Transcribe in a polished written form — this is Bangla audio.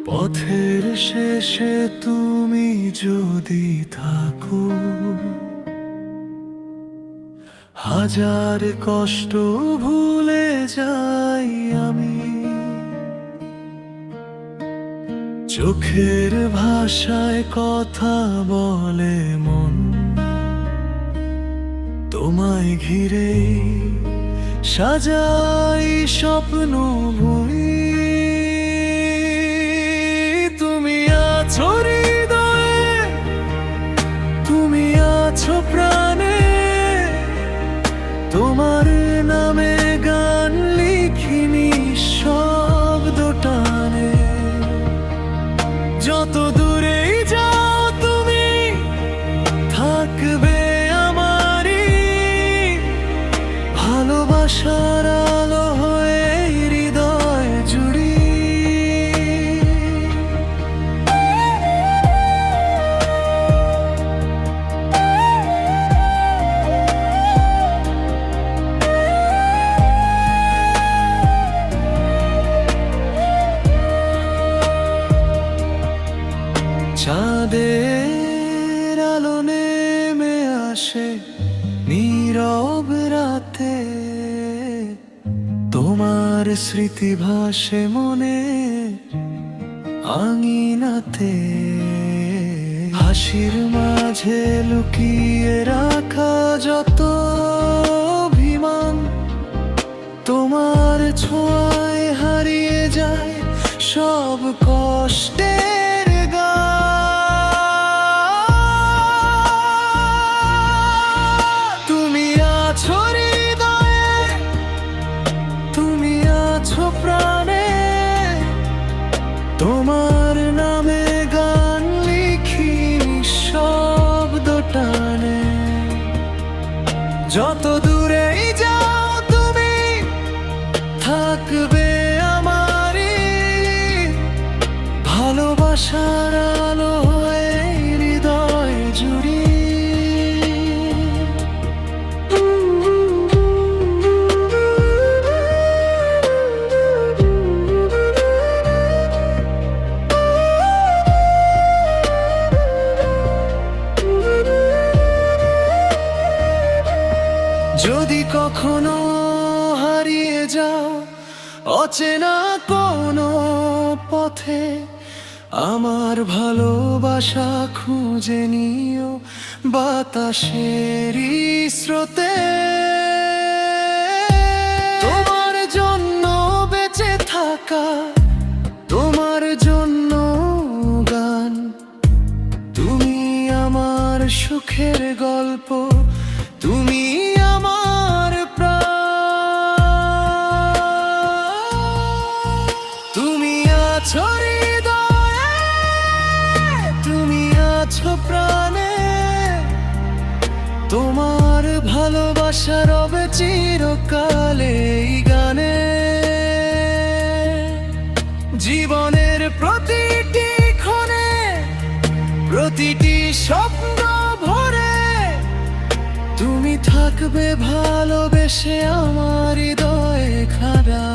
পথের শেষে তুমি যদি থাকো, হাজার কষ্ট ভুলে যাই আমি। চোখের ভাষায় কথা বলে মন, তোমায় ঘিরে সাজাই স্বপ্ন ভুই। তুমি আছো হৃদয়ে, তুমি আছো প্রাণে, তোমার নামে গান লিখিনি শব্দ টানে। যত দূরেই যাও তুমি থাকবে আমারই, ভালোবাসার আলো হয়ে হৃদয় জুড়ি। চাঁদের আলো নেমে আসে নীরব রাতে, তোমার স্মৃতি ভাসে মনে আঙিনাতে। হাসির মাঝে লুকিয়ে রাখা যত অভিমান, তোমার ছোঁয়ায় হারিয়ে যায় সব কষ্টের গান। তুমি আছো হৃদয়ে, তুমি আছো প্রাণে, তোমার নামে গান লিখি শব্দ টানে। যত দূরেই যাও তুমি থাকবে আমারই, ভালোবাসার আলো হয়ে হৃদয় জুড়ি। যদি কখনো হারিয়ে যাও অচেনা কোনো পথে, আমার ভালোবাসা খুঁজে নিও বাতাসেরই স্রোতে। তোমার জন্য বেঁচে থাকা, তোমার জন্য গান, তুমি আমার সুখের গল্প, তুমি আমার প্রাণ। তুমি আছো হৃদয়ে, তুমি আছো প্রাণে, তোমার ভালোবাসা রবে চিরকালে এই গানে। জীবনের প্রতিটি ক্ষণে, প্রতিটি স্বপ্ন ভরে, তুমি থাকবে ভালোবেসে আমার হৃদয়ে খাড়া।